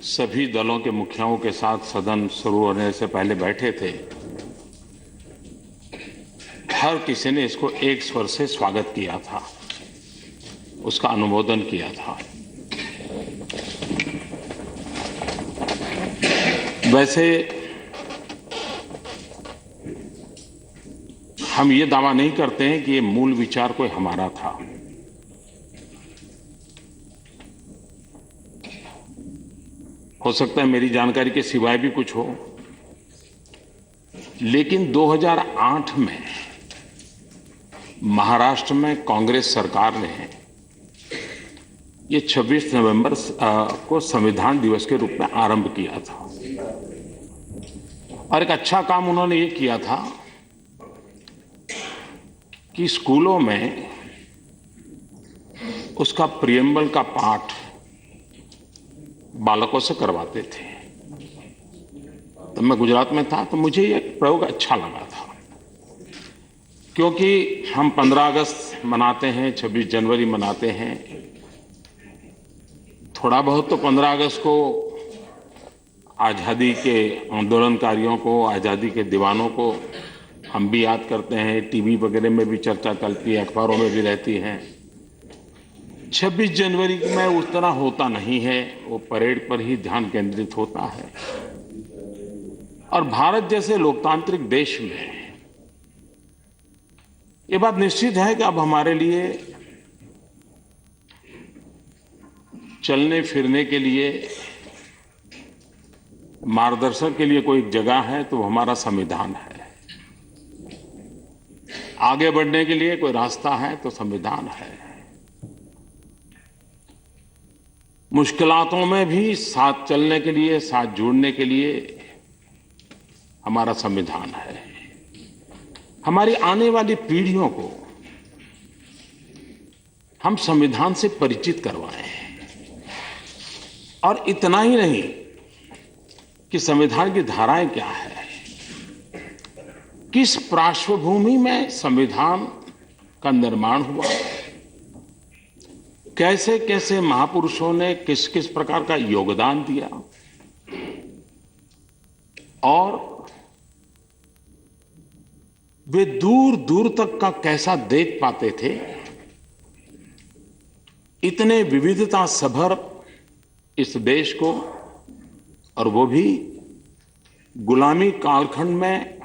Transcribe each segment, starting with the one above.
सभी दलों के मुखियाओं के साथ सदन शुरू होने से पहले बैठे थे, हर किसी ने इसको एक स्वर से स्वागत किया था, उसका अनुमोदन किया था। वैसे हम ये दावा नहीं करते हैं कि ये मूल विचार कोई हमारा था। हो सकता है मेरी जानकारी के सिवाय भी कुछ हो, लेकिन 2008 में महाराष्ट्र में कांग्रेस सरकार ने ये 26 नवंबर को संविधान दिवस के रूप में आरंभ किया था और एक अच्छा काम उन्होंने ये किया था कि स्कूलों में उसका प्रियम्बल का पाठ बालकों से करवाते थे। तो मैं गुजरात में था तो मुझे ये प्रयोग अच्छा लगा था, क्योंकि हम 15 अगस्त मनाते हैं, 26 जनवरी मनाते हैं, थोड़ा बहुत तो 15 अगस्त को आज़ादी के आंदोलनकारियों को, आज़ादी के दीवानों को हम भी याद करते हैं, टीवी वगैरह में भी चर्चा चलती है, अखबारों में भी रहती है। 26 जनवरी में उतना होता नहीं है, वो परेड पर ही ध्यान केंद्रित होता है। और भारत जैसे लोकतांत्रिक देश में ये बात निश्चित है कि अब हमारे लिए चलने फिरने के लिए, मार्गदर्शन के लिए कोई जगह है तो वो हमारा संविधान है। आगे बढ़ने के लिए कोई रास्ता है तो संविधान है। मुश्किलातों में भी साथ चलने के लिए, साथ जुड़ने के लिए हमारा संविधान है। हमारी आने वाली पीढ़ियों को हम संविधान से परिचित करवाएं, और इतना ही नहीं कि संविधान की धाराएं क्या है, किस पृष्ठभूमि में संविधान का निर्माण हुआ, कैसे कैसे महापुरुषों ने किस किस प्रकार का योगदान दिया, और वे दूर दूर तक का कैसा देख पाते थे। इतने विविधता सभर इस देश को, और वो भी गुलामी कालखंड में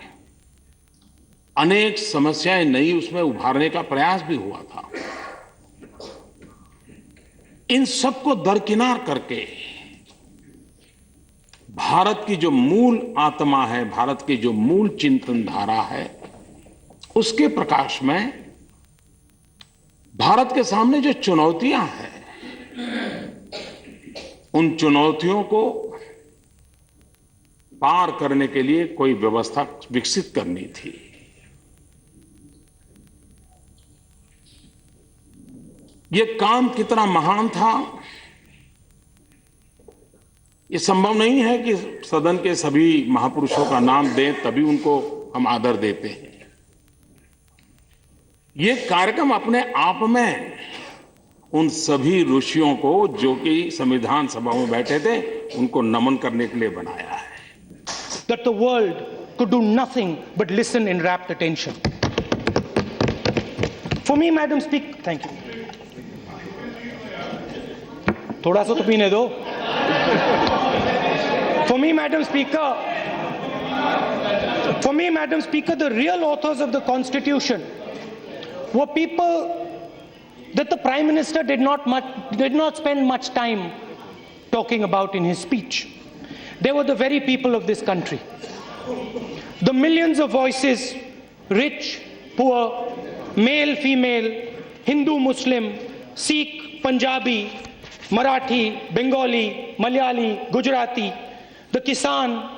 अनेक समस्याएं नई उसमें उभारने का प्रयास भी हुआ था। इन सबको दरकिनार करके भारत की जो मूल आत्मा है, भारत की जो मूल चिंतन धारा है, उसके प्रकाश में भारत के सामने जो चुनौतियां हैं, उन चुनौतियों को पार करने के लिए कोई व्यवस्था विकसित करनी थी। ये काम कितना महान था, ये संभव नहीं है कि सदन के सभी महापुरुषों का नाम दें तभी उनको हम आदर देते हैं। ये कार्यक्रम अपने आप में उन सभी ऋषियों को जो कि संविधान सभा में बैठे थे, उनको नमन करने के लिए बनाया है। That the world could do nothing but listen in rapt attention. For me, Madam Speaker, thank you. थोड़ा सा तो पीने दो। For me, Madam Speaker, the real authors of the Constitution were people that the Prime Minister did not spend much time talking about in his speech. They were the very people of this country. The millions of voices, rich, poor, male, female, Hindu, Muslim, Sikh, Punjabi, Marathi, Bengali, Malayali, Gujarati, the Kisan,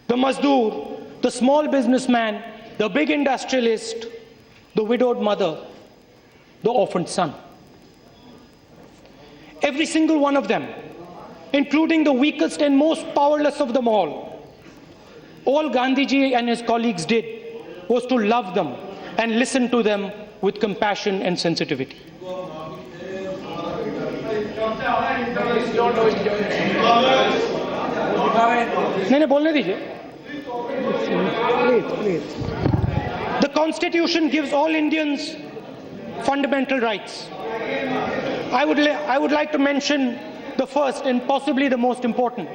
the Mazdoor, the small businessman, the big industrialist, the widowed mother, the orphaned son. Every single one of them, including the weakest and most powerless of them all Gandhiji and his colleagues did was to love them and listen to them with compassion and sensitivity. नहीं बोलने दीजिए. The Constitution gives all Indians fundamental rights. I would like to mention the first and possibly the most important.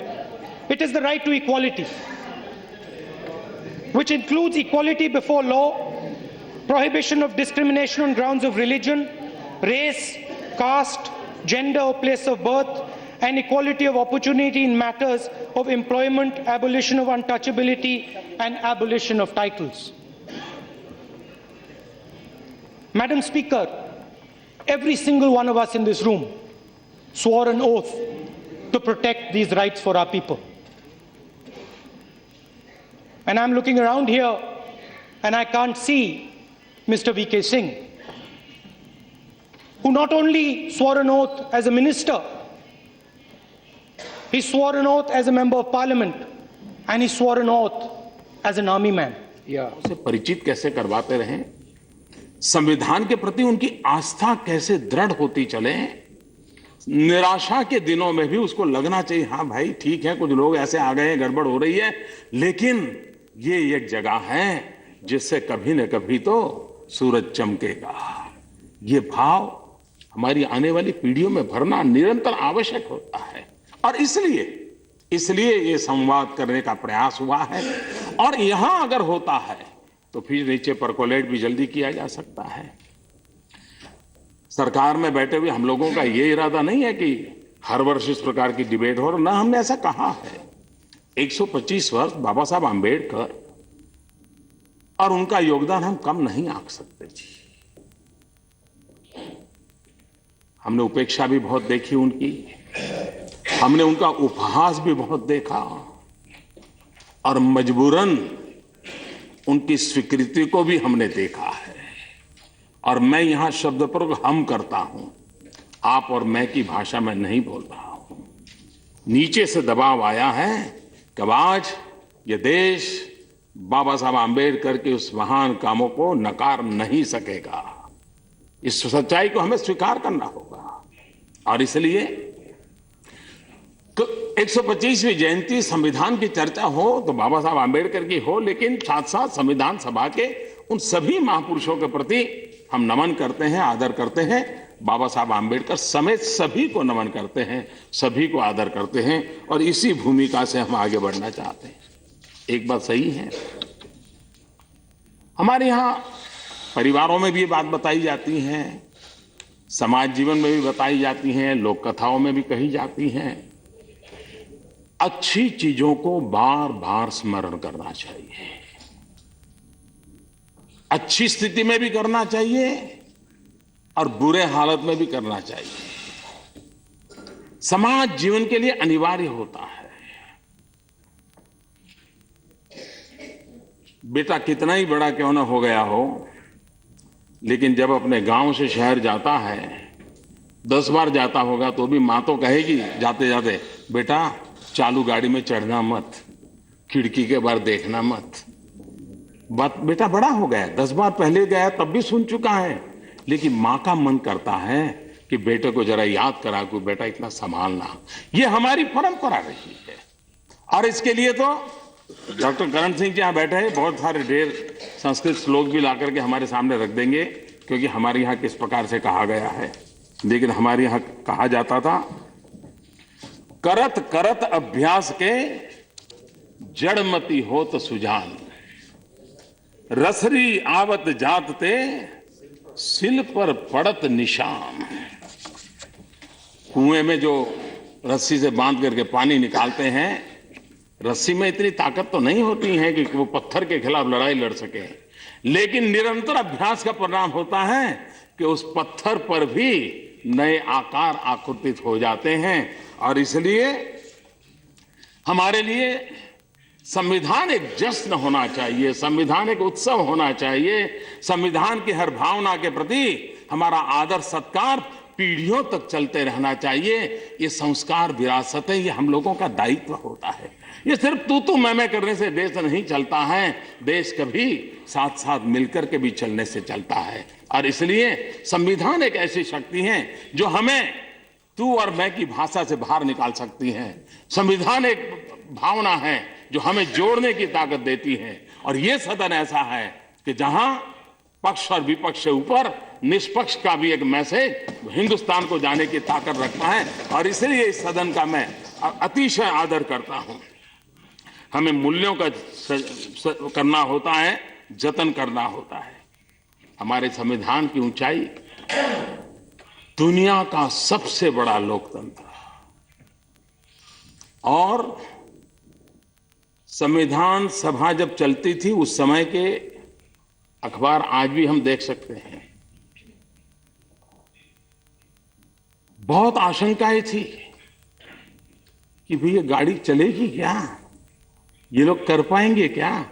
It is the right to equality, which includes equality before law, prohibition of discrimination on grounds of religion, race, caste, gender or place of birth, and equality of opportunity in matters of employment, abolition of untouchability, and abolition of titles. Madam Speaker, every single one of us in this room swore an oath to protect these rights for our people. And I'm looking around here and I can't see Mr. V.K. Singh, who not only swore an oath as a minister, he swore an oath as a member of parliament, and he swore an oath as an army man. उसे परिचित कैसे करवाते रहें, संविधान के प्रति उनकी आस्था कैसे दृढ़ होती चले, निराशा के दिनों में भी उसको लगना चाहिए हाँ भाई ठीक है, कुछ लोग ऐसे आ गए हैं, गड़बड़ हो रही है, लेकिन ये एक जगह है जिससे कभी न कभी तो सूरज चमकेगा. ये भाव हमारी आने वाली पीढ़ियों में भरना निरंतर आवश्यक होता है. और इसलिए ये संवाद करने का प्रयास हुआ है. और यहां अगर होता है तो फिर नीचे परकोलेट भी जल्दी किया जा सकता है. सरकार में बैठे हुए हम लोगों का ये इरादा नहीं है कि हर वर्ष इस प्रकार की डिबेट हो, ना हमने ऐसा कहा है. 125 वर्ष बाबा साहब आंबेडकर और उनका योगदान हम कम नहीं आंक सकते जी. हमने उपेक्षा भी बहुत देखी उनकी, हमने उनका उपहास भी बहुत देखा, और मजबूरन उनकी स्वीकृति को भी हमने देखा है. और मैं यहां शब्द प्रयोग हम करता हूं, आप और मैं की भाषा में नहीं बोल रहा हूं. नीचे से दबाव आया है कि आज ये देश बाबा साहब आंबेडकर के उस महान कामों को नकार नहीं सकेगा. इस सच्चाई को हमें स्वीकार करना होगा. और इसलिए 125वीं जयंती संविधान की चर्चा हो तो बाबा साहब आंबेडकर की हो, लेकिन साथ साथ संविधान सभा के उन सभी महापुरुषों के प्रति हम नमन करते हैं, आदर करते हैं. बाबा साहब आंबेडकर समेत सभी को नमन करते हैं, सभी को आदर करते हैं, और इसी भूमिका से हम आगे बढ़ना चाहते हैं. एक बात सही है, हमारे यहां परिवारों में भी ये बात बताई जाती है, समाज जीवन में भी बताई जाती हैं, लोक कथाओं में भी कही जाती हैं. अच्छी चीजों को बार बार स्मरण करना चाहिए, अच्छी स्थिति में भी करना चाहिए और बुरे हालत में भी करना चाहिए. समाज जीवन के लिए अनिवार्य होता है. बेटा कितना ही बड़ा क्यों ना हो गया हो, लेकिन जब अपने गांव से शहर जाता है, 10 बार जाता होगा तो भी मां तो कहेगी जाते जाते, बेटा चालू गाड़ी में चढ़ना मत, खिड़की के बाहर देखना मत. बात बेटा बड़ा हो गया, 10 बार पहले गया तब भी सुन चुका है, लेकिन मां का मन करता है कि बेटे को जरा याद करा कि बेटा इतना संभालना. ये हमारी परंपरा रही है. और इसके लिए तो डॉक्टर करण सिंह जी यहाँ बैठे हैं, बहुत सारे ढेर संस्कृत श्लोक भी ला करके हमारे सामने रख देंगे, क्योंकि हमारे यहाँ किस प्रकार से कहा गया है. लेकिन हमारे यहाँ कहा जाता था, करत करत अभ्यास के जड़मती होत सुजान, रसरी आवत जातते सिल पर पड़त निशान. कुएं में जो रस्सी से बांध करके पानी निकालते हैं, रस्सी में इतनी ताकत तो नहीं होती है कि वो पत्थर के खिलाफ लड़ाई लड़ सके, लेकिन निरंतर अभ्यास का परिणाम होता है कि उस पत्थर पर भी नए आकार आकृतित हो जाते हैं. और इसलिए हमारे लिए संविधान एक जश्न होना चाहिए, संविधान एक उत्सव होना चाहिए. संविधान की हर भावना के प्रति हमारा आदर सत्कार पीढ़ियों तक चलते रहना चाहिए. ये संस्कार विरासत है, ये हम लोगों का दायित्व होता है. ये सिर्फ तू मैं करने से देश नहीं चलता है, देश कभी साथ साथ मिलकर के भी चलने से चलता है. और इसलिए संविधान एक ऐसी शक्ति है जो हमें तू और मैं की भाषा से बाहर निकाल सकती है. संविधान एक भावना है जो हमें जोड़ने की ताकत देती है। और ये सदन ऐसा है कि जहां पक्ष और विपक्ष से ऊपर निष्पक्ष का भी एक मैसेज हिंदुस्तान को जाने की ताकत रखता है। और इसलिए इस सदन का मैं अतिशय आदर करता हूं। हमें मूल्यों का करना होता है, जतन करना होता है। हमारे संविधान की ऊंचाई, दुनिया का सबसे बड़ा लोकतंत्र, और संविधान सभा जब चलती थी उस समय के अखबार आज भी हम देख सकते हैं। बहुत आशंकाएं थी कि भैया गाड़ी चलेगी क्या, ये लोग कर पाएंगे क्या।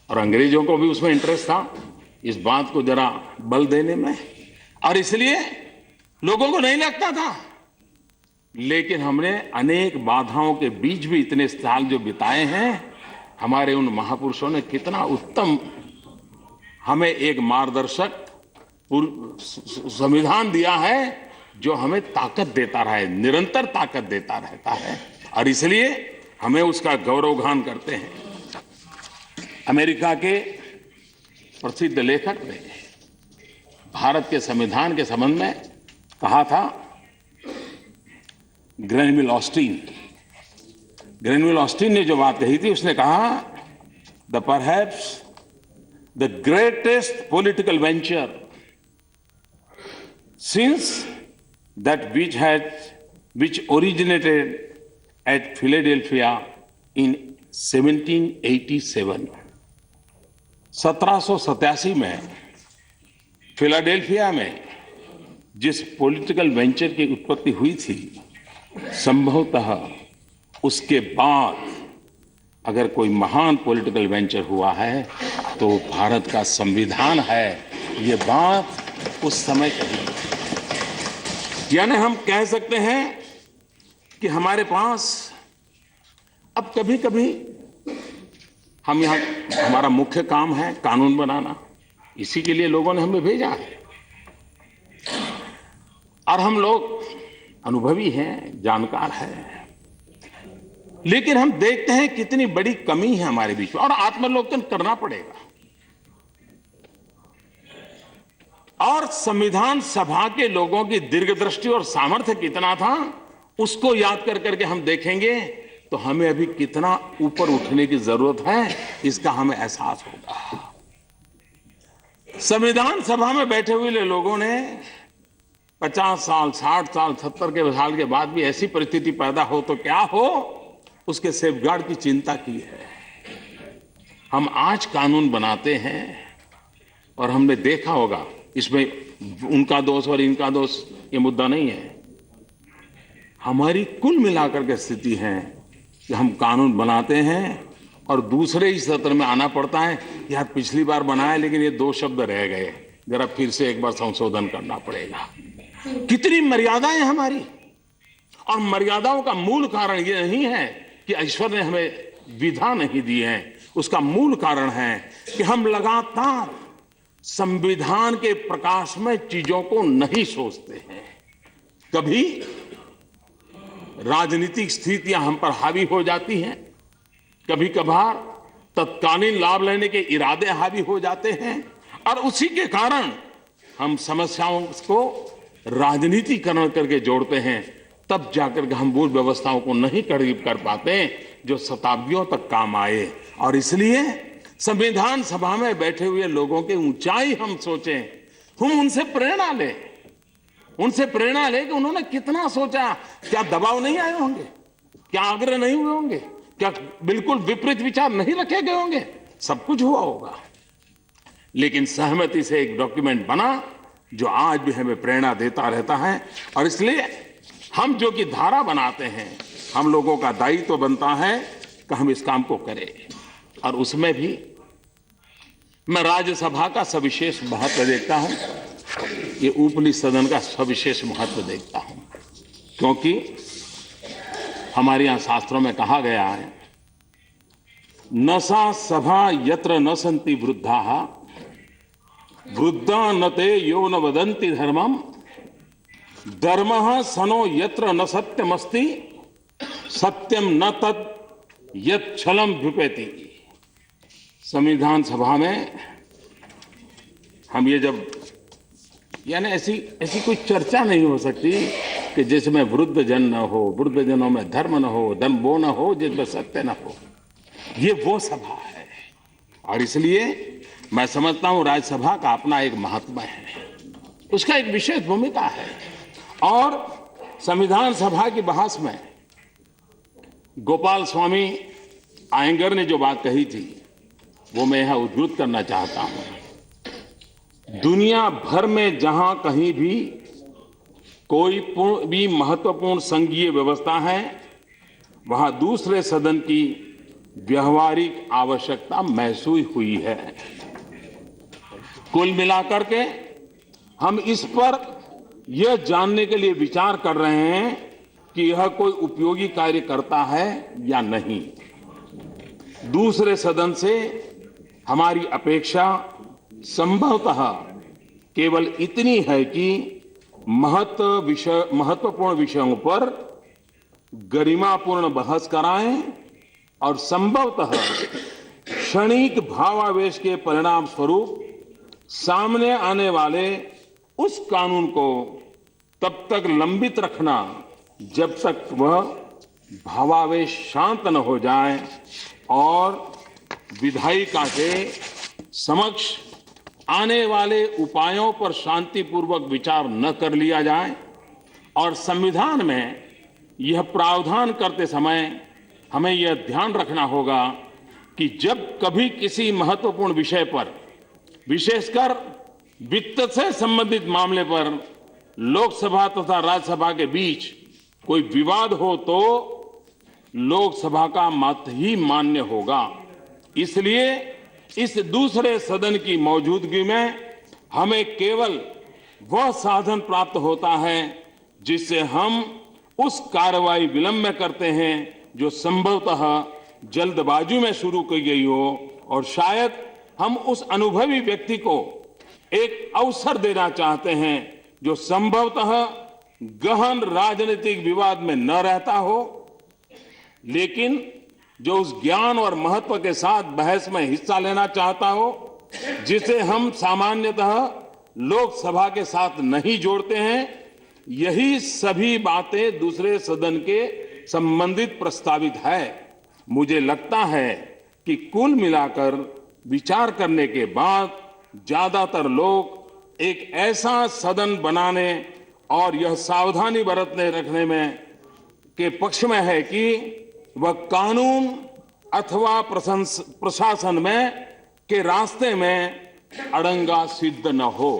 और अंग्रेजों को भी उसमें इंटरेस्ट था इस बात को जरा बल देने में, और इसलिए लोगों को नहीं लगता था। लेकिन हमने अनेक बाधाओं के बीच भी इतने साल जो बिताए हैं, हमारे उन महापुरुषों ने कितना उत्तम हमें एक मार्गदर्शक संविधान दिया है जो हमें ताकत देता रहा है, निरंतर ताकत देता रहता है। और इसलिए हमें उसका गौरवगान करते हैं। अमेरिका के प्रसिद्ध लेखक ने भारत के संविधान के संबंध में कहा था, ग्रेनविल ऑस्टिन ने जो बात कही थी, उसने कहा the perhaps the greatest political venture since that which originated at Philadelphia in 1787। 1787 में फिलाडेल्फिया में जिस पॉलिटिकल वेंचर की उत्पत्ति हुई थी, संभवतः उसके बाद अगर कोई महान पॉलिटिकल वेंचर हुआ है तो भारत का संविधान है। ये बात उस समय कही। यानी हम कह सकते हैं कि हमारे पास अब कभी कभी हम यहाँ, हमारा मुख्य काम है कानून बनाना, इसी के लिए लोगों ने हमें भेजा है। और हम लोग अनुभवी हैं, जानकार हैं, लेकिन हम देखते हैं कितनी बड़ी कमी है हमारे बीच में, और आत्मलोकन करना पड़ेगा। और संविधान सभा के लोगों की दीर्घदृष्टि और सामर्थ्य कितना था, उसको याद कर करके हम देखेंगे तो हमें अभी कितना ऊपर उठने की जरूरत है, इसका हमें एहसास होगा। संविधान सभा में बैठे हुए लोगों ने 50 साल, 60 साल, 70 साल के बाद भी ऐसी परिस्थिति पैदा हो तो क्या हो, उसके सेफगार्ड की चिंता की है। हम आज कानून बनाते हैं और हमने देखा होगा, इसमें उनका दोष और इनका दोष ये मुद्दा नहीं है। हमारी कुल मिलाकर के स्थिति है कि हम कानून बनाते हैं और दूसरे ही सत्र में आना पड़ता है, यार पिछली बार बनाया लेकिन ये 2 शब्द रह गए, जरा फिर से एक बार संशोधन करना पड़ेगा। कितनी मर्यादाएं हमारी। और मर्यादाओं का मूल कारण ये नहीं है कि ईश्वर ने हमें विधा नहीं दी है, उसका मूल कारण है कि हम लगातार संविधान के प्रकाश में चीजों को नहीं सोचते हैं। कभी राजनीतिक स्थितियां हम पर हावी हो जाती हैं, कभी कभार तत्कालीन लाभ लेने के इरादे हावी हो जाते हैं, और उसी के कारण हम समस्याओं को राजनीतिकरण करके जोड़ते हैं। तब जाकर के हम मूल व्यवस्थाओं को नहीं करीब कर पाते जो शताब्दियों तक काम आए। और इसलिए संविधान सभा में बैठे हुए लोगों की ऊंचाई हम सोचें, हम उनसे प्रेरणा लें, कि उन्होंने कितना सोचा। क्या दबाव नहीं आए होंगे, क्या आग्रह नहीं हुए होंगे, क्या बिल्कुल विपरीत विचार नहीं रखे गए होंगे, सब कुछ हुआ होगा। लेकिन सहमति से एक डॉक्यूमेंट बना जो आज भी हमें प्रेरणा देता रहता है। और इसलिए हम जो कि धारा बनाते हैं, हम लोगों का दायित्व बनता है कि हम इस काम को करें। और उसमें भी मैं राज्यसभा का सविशेष महत्व देखता हूं, ये ऊपरी सदन का सविशेष महत्व देखता हूं, क्योंकि हमारे यहां शास्त्रों में कहा गया है, न सा सभा यत्र न सन्ति वृद्धाः वृद्धा न ते यो न वदन्ति धर्मम् धर्मः सनो यत्र न सत्यमस्ति सत्यम न तत् यत् छलम भ्युपेति। संविधान सभा में हम ये जब यानी ऐसी कोई चर्चा नहीं हो सकती कि जिसमें वृद्ध जन न हो, वृद्ध जनों में धर्म न हो, धर्म वो न हो जिसमें सत्य न हो। ये वो सभा है और इसलिए मैं समझता हूं राज्यसभा का अपना एक महत्व है, उसका एक विशेष भूमिका है। और संविधान सभा की बहस में गोपाल स्वामी आयंगर ने जो बात कही थी वो मैं यहां उद्धृत करना चाहता हूं। दुनिया भर में जहां कहीं भी कोई भी महत्वपूर्ण संघीय व्यवस्था है वहां दूसरे सदन की व्यवहारिक आवश्यकता महसूस हुई है। कुल मिलाकर के हम इस पर यह जानने के लिए विचार कर रहे हैं कि यह कोई उपयोगी कार्य करता है या नहीं। दूसरे सदन से हमारी अपेक्षा संभवतः केवल इतनी है कि महत्वपूर्ण विषयों पर गरिमापूर्ण बहस कराएं और संभवतः क्षणिक भावावेश के परिणाम स्वरूप सामने आने वाले उस कानून को तब तक लंबित रखना जब तक वह भावावेश शांत न हो जाए और विधायिका के समक्ष आने वाले उपायों पर शांतिपूर्वक विचार न कर लिया जाए। और संविधान में यह प्रावधान करते समय हमें यह ध्यान रखना होगा कि जब कभी किसी महत्वपूर्ण विषय पर, विशेषकर वित्त से संबंधित मामले पर लोकसभा तथा राज्यसभा के बीच कोई विवाद हो तो लोकसभा का मत ही मान्य होगा। इसलिए इस दूसरे सदन की मौजूदगी में हमें केवल वह साधन प्राप्त होता है जिससे हम उस कार्रवाई विलंब में करते हैं जो संभवतः जल्दबाजी में शुरू की गई हो, और शायद हम उस अनुभवी व्यक्ति को एक अवसर देना चाहते हैं जो संभवतः गहन राजनीतिक विवाद में न रहता हो, लेकिन जो उस ज्ञान और महत्व के साथ बहस में हिस्सा लेना चाहता हो जिसे हम सामान्यतः लोकसभा के साथ नहीं जोड़ते हैं। यही सभी बातें दूसरे सदन के संबंधित प्रस्तावित है। मुझे लगता है कि कुल मिलाकर विचार करने के बाद ज्यादातर लोग एक ऐसा सदन बनाने और यह सावधानी बरतने रखने में के पक्ष में है कि वह कानून अथवा प्रशासन में के रास्ते में अड़ंगा सिद्ध न हो।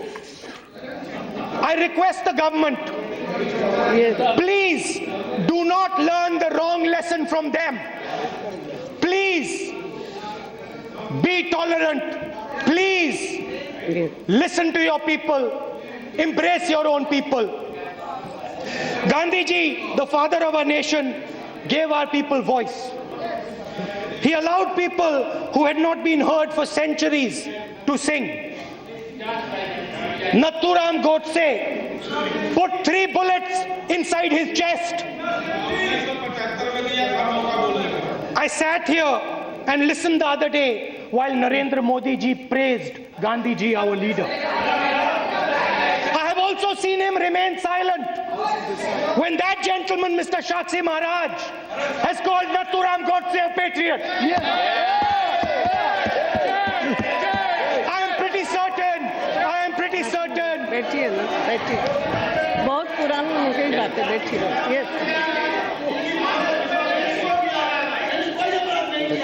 I request the government, please do not learn the wrong lesson from them. Please be tolerant. Please listen to your people. Embrace your own people. Gandhi ji, the father of our nation, gave our people voice. He allowed people who had not been heard for centuries to sing. Nathuram Godse put 3 bullets inside his chest. I sat here and listened the other day while Narendra Modi ji praised Gandhi ji, our leader. I have also seen him remain silent when that gentleman, Mr. Shakshi Maharaj, has called Nathuram Godse a patriot. I am pretty certain. बैठिए ना, बैठिए। बहुत पुरानी हो गई बातें, बैठिए। Yes.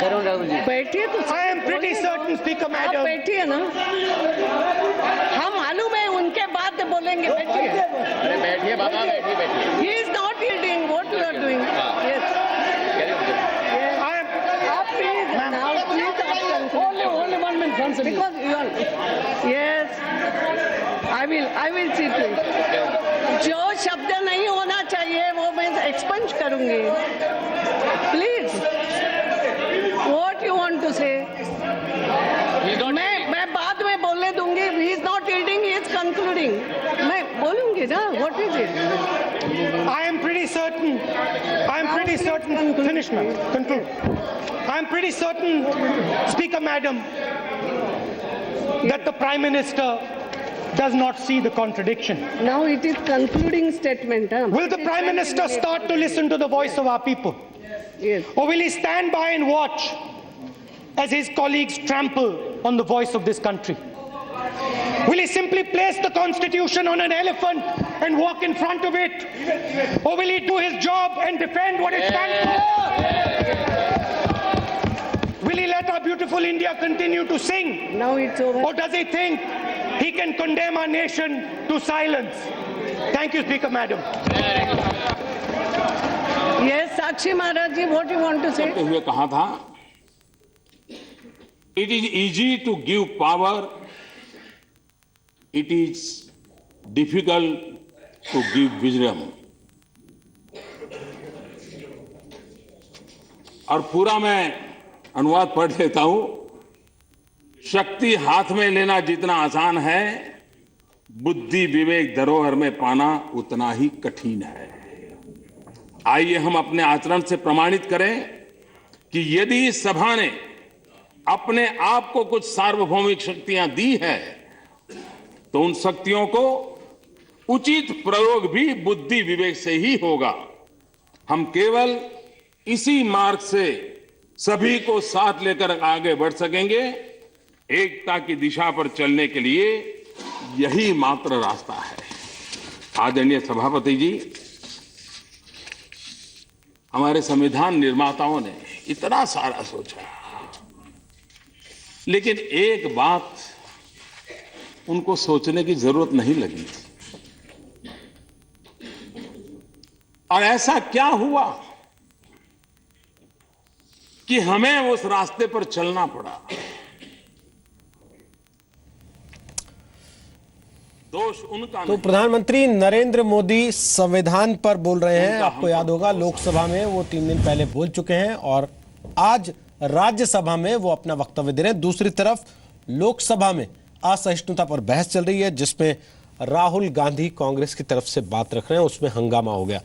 करो राहुल जी। बैठिए तो। I am pretty certain, Speaker Madam. आप बैठिए ना। हम मालूम है उनके बाद बोलेंगे, बैठिए। अरे बैठिए बाबा, बैठिए। He is not yielding what you are doing. Yes. आप please now please only 1 minute answer because you are. Yes. I will see to it. जो शब्द नहीं होना चाहिए वो मैं एक्सपंज करूंगी. Please. What you want to say? मैं बाद में बोलने दूंगी. He is not yielding. He is concluding. मैं बोलूंगी ना. What is it? I am pretty certain, finish ma'am, conclude. I am pretty certain, Speaker Madam, that the Prime Minister does not see the contradiction. Now it is concluding statement. Huh? Will the Prime Minister start to listen to the voice of our people? Yes. Or will he stand by and watch as his colleagues trample on the voice of this country? Will he simply place the Constitution on an elephant and walk in front of it? Or will he do his job and defend what it stands for? Will he let our beautiful India continue to sing? Now it's over. Or does he think he can condemn our nation to silence? Thank you, Speaker Madam. Yes, Sakshi Maharaj ji, what you want to say? करते हुए कहा था, it is easy to give power, it is difficult to give wisdom. और पूरा मैं अनुवाद पढ़ लेता हूं। शक्ति हाथ में लेना जितना आसान है, बुद्धि विवेक धरोहर में पाना उतना ही कठिन है। आइए हम अपने आचरण से प्रमाणित करें कि यदि सभा ने अपने आप को कुछ सार्वभौमिक शक्तियां दी है, तो उन शक्तियों को उचित प्रयोग भी बुद्धि विवेक से ही होगा। हम केवल इसी मार्ग से सभी को साथ लेकर आगे बढ़ सकेंगे। एकता की दिशा पर चलने के लिए यही मात्र रास्ता है। आदरणीय सभापति जी, हमारे संविधान निर्माताओं ने इतना सारा सोचा, लेकिन एक बात उनको सोचने की जरूरत नहीं लगी। और ऐसा क्या हुआ कि हमें उस रास्ते पर चलना पड़ा? दोष उनका तो नहीं। प्रधानमंत्री नरेंद्र मोदी संविधान पर बोल रहे हैं। आपको याद होगा लोकसभा में वो 3 दिन पहले बोल चुके हैं और आज राज्यसभा में वो अपना वक्तव्य दे रहे हैं। दूसरी तरफ लोकसभा में असहिष्णुता पर बहस चल रही है, जिसमें राहुल गांधी कांग्रेस की तरफ से बात रख रहे हैं, उसमें हंगामा हो गया।